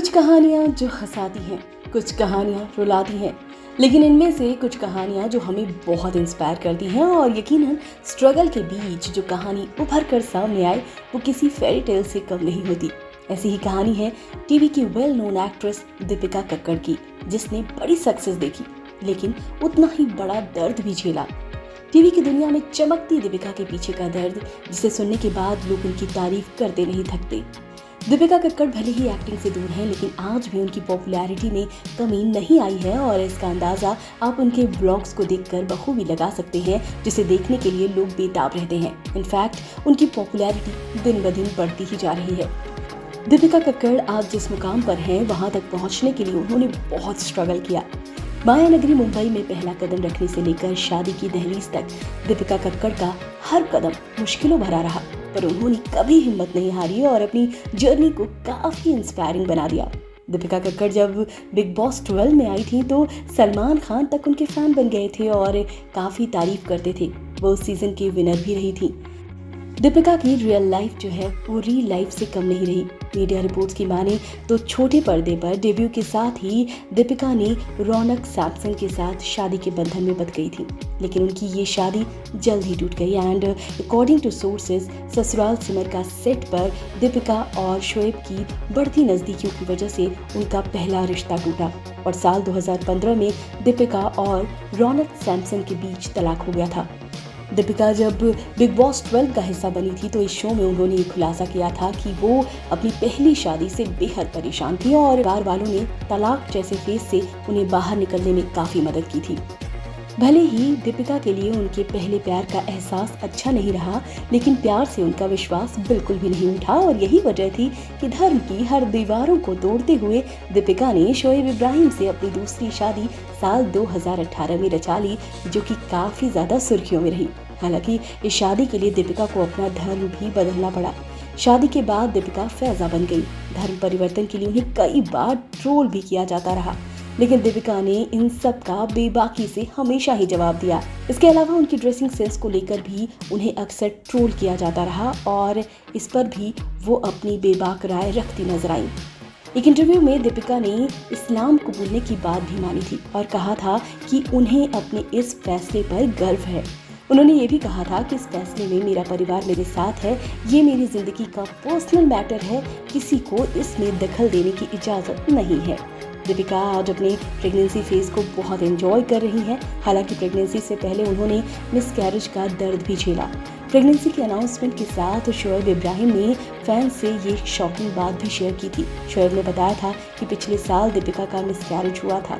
कुछ कहानियाँ जो हंसाती हैं, कुछ कहानियाँ रुलाती हैं, लेकिन इनमें से कुछ कहानियाँ जो हमें बहुत इंस्पायर करती हैं और यकीनन स्ट्रगल के बीच जो कहानी उभर कर सामने आए वो किसी फेरी टेल से कम नहीं होती। ऐसी ही कहानी है टीवी की well known actress Deepika Kakkar की, जिसने बड़ी सक्सेस देखी लेकिन उतना ही बड़ा दर्द भी झेला। टीवी की दुनिया में चमकती दीपिका के पीछे का दर्द, जिसे सुनने के बाद लोग उनकी तारीफ करते नहीं थकते। दीपिका कक्कड़ भले ही एक्टिंग से दूर हैं, लेकिन आज भी उनकी पॉपुलैरिटी में कमी नहीं आई है और इसका अंदाजा आप उनके ब्लॉग्स को देखकर बखूबी लगा सकते हैं, जिसे देखने के लिए लोग बेताब रहते हैं। इनफैक्ट उनकी पॉपुलैरिटी दिन ब दिन बढ़ती ही जा रही है। दीपिका कक्कड़ आज जिस मुकाम पर हैं, वहां तक पहुंचने के लिए उन्होंने बहुत स्ट्रगल किया। माया नगरी मुंबई में पहला कदम रखने से लेकर शादी की दहलीज तक दीपिका कक्कड़ का हर कदम मुश्किलों भरा रहा, पर उन्होंने कभी हिम्मत नहीं हारी और अपनी जर्नी को काफी इंस्पायरिंग बना दिया। दीपिका कक्कड़ जब बिग बॉस 12 में आई थी तो सलमान खान तक उनके फैन बन गए थे और काफी तारीफ करते थे। वो उस सीजन की विनर भी रही थी। दीपिका की रियल लाइफ जो है वो रियल लाइफ से कम नहीं रही। मीडिया रिपोर्ट्स की माने तो छोटे पर्दे पर डेब्यू के साथ ही दीपिका ने रौनक सैमसन के साथ शादी के बंधन में बंध गई थी, लेकिन उनकी ये शादी जल्द ही टूट गई and according two sources Sasural Simar का सेट पर दीपिका और शोएब की बढ़ती नज़दीकियों की वजह से उनका पहला रिश्ता टूटा और साल 2015 में दीपिका और रौनक सैमसन के बीच तलाक हो गया था। दीपिका जब बिग बॉस 12 का हिस्सा बनी थी तो इस शो में उन्होंने ये खुलासा किया था कि वो अपनी पहली शादी से बेहद परेशान थी और परिवार वालों ने तलाक जैसे फेज से उन्हें बाहर निकलने में काफी मदद की थी। भले ही दीपिका के लिए उनके पहले प्यार का एहसास अच्छा नहीं रहा, लेकिन प्यार से उनका विश्वास बिल्कुल भी नहीं उठा और यही वजह थी कि धर्म की हर दीवारों को तोड़ते हुए दीपिका ने शोएब इब्राहिम से अपनी दूसरी शादी साल 2018 में रचा ली, जो कि काफी ज्यादा सुर्खियों में रही। हालांकि इस शादी के लिए दीपिका को अपना धर्म भी बदलना पड़ा। शादी के बाद दीपिका फैजा बन गई। धर्म परिवर्तन के लिए उन्हें कई बार ट्रोल भी किया जाता रहा, लेकिन दीपिका ने इन सब का बेबाकी से हमेशा ही जवाब दिया। इसके अलावा उनकी ड्रेसिंग सेंस को लेकर भी उन्हें अक्सर ट्रोल किया जाता रहा और इस पर भी वो अपनी बेबाक राय रखती नजर आई। एक इंटरव्यू में दीपिका ने इस्लाम कबूलने की बात भी मानी थी और कहा था कि उन्हें अपने इस फैसले पर गर्व है। उन्होंने ये भी कहा था कि इस फैसले में मेरा परिवार मेरे साथ है, ये मेरी जिंदगी का पर्सनल मैटर है, किसी को इसमें दखल देने की इजाजत नहीं है। दीपिका आज अपने प्रेगनेंसी फेज को बहुत एंजॉय कर रही हैं। हालांकि प्रेगनेंसी से पहले उन्होंने मिसकैरेज का दर्द भी झेला। प्रेगनेंसी के अनाउंसमेंट के साथ शोएब इब्राहिम ने फैंस से ये शॉकिंग बात भी शेयर की थी। शोएब ने बताया था कि पिछले साल दीपिका का मिसकैरेज हुआ था।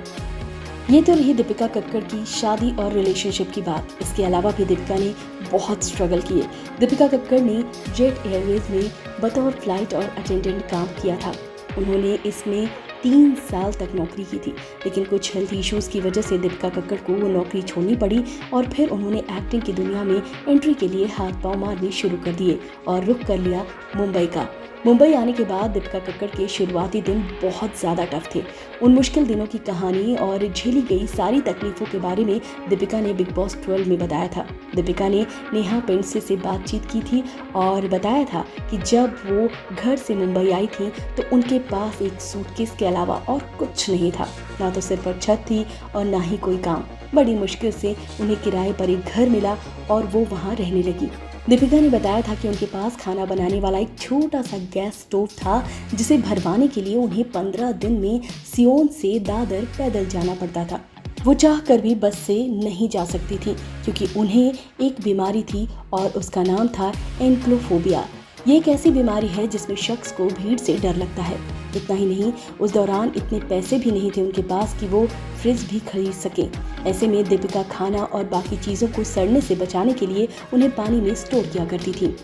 ये तो रही दीपिका कक्कड़ की शादी और रिलेशनशिप की बात। इसके अलावा भी दीपिका ने बहुत स्ट्रगल किए। दीपिका कक्कड़ ने जेट एयरवेज में बतौर फ्लाइट और अटेंडेंट काम किया था। उन्होंने इसमें 3 साल तक नौकरी की थी, लेकिन कुछ हेल्थ इश्यूज़ की वजह से दीपिका कक्कड़ को वो नौकरी छोड़नी पड़ी और फिर उन्होंने एक्टिंग की दुनिया में एंट्री के लिए हाथ पांव मारने शुरू कर दिए और रुख कर लिया मुंबई का। मुंबई आने के बाद दीपिका कक्कड़ के शुरुआती दिन बहुत ज़्यादा टफ थे। उन मुश्किल दिनों की कहानी और झेली गई सारी तकलीफों के बारे में दीपिका ने बिग बॉस 12 में बताया था। दीपिका ने नेहा पेंडसे से बातचीत की थी और बताया था कि जब वो घर से मुंबई आई थी तो उनके पास एक सूटकेस के अलावा और कुछ नहीं था। ना तो सिर पर छत थी और ना ही कोई काम। बड़ी मुश्किल से उन्हें किराए पर एक घर मिला और वो वहाँ रहने लगी। दीपिका ने बताया था कि उनके पास खाना बनाने वाला एक छोटा सा गैस स्टोव था, जिसे भरवाने के लिए उन्हें 15 दिन में सियोन से दादर पैदल जाना पड़ता था। वो चाह कर भी बस से नहीं जा सकती थी क्योंकि उन्हें एक बीमारी थी और उसका नाम था एंक्लोफोबिया। ये एक ऐसी बीमारी है जिसमें शख्स को भीड़ से डर लगता है। इतना ही नहीं, उस दौरान इतने पैसे भी नहीं थे उनके पास कि वो फ्रिज भी खरीद सके। ऐसे में दीपिका खाना और बाकी चीज़ों को सड़ने से बचाने के लिए उन्हें पानी में स्टोर किया करती थी।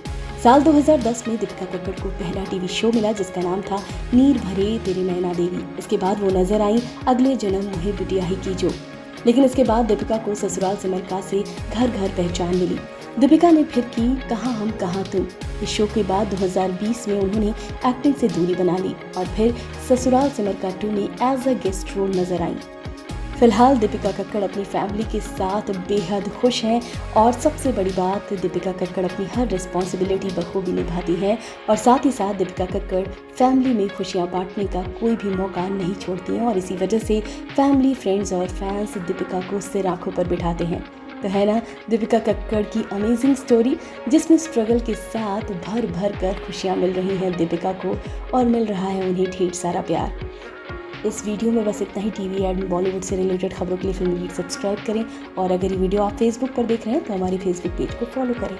साल 2010 में दीपिका कक्कड़ को पहला टीवी शो मिला जिसका नाम था नीर भरे तेरे नैना देवी। इसके बाद वो नजर आई अगले जन्म मुहे बिटिया ही कीजो। लेकिन इसके बाद दीपिका को ससुराल सिमर का से घर घर पहचान मिली। दीपिका ने फिर की कहाँ हम कहाँ तुम। इस शो के बाद 2020 में उन्होंने एक्टिंग से दूरी बना ली और फिर ससुराल सिमर का 2 में एज अ गेस्ट रोल नजर आई। फिलहाल दीपिका कक्कड़ अपनी फैमिली के साथ बेहद खुश हैं और सबसे बड़ी बात, दीपिका कक्कड़ अपनी हर रिस्पॉन्सिबिलिटी बखूबी निभाती हैं और साथ ही साथ दीपिका कक्कड़ फैमिली में खुशियां बांटने का कोई भी मौका नहीं छोड़ती हैं और इसी वजह से फैमिली, फ्रेंड्स और फैंस दीपिका को सिर आंखों पर बिठाते हैं। तो है ना दीपिका कक्कड़ की अमेजिंग स्टोरी, जिसमें स्ट्रगल के साथ भर भर कर खुशियाँ मिल रही हैं दीपिका को और मिल रहा है उन्हें ढेर सारा प्यार। इस वीडियो में बस इतना ही। टीवी एड बॉलीवुड से रिलेटेड खबरों के लिए फिल्मी लीड सब्सक्राइब करें और अगर ये वीडियो आप फेसबुक पर देख रहे हैं तो हमारे फेसबुक पेज को फॉलो करें।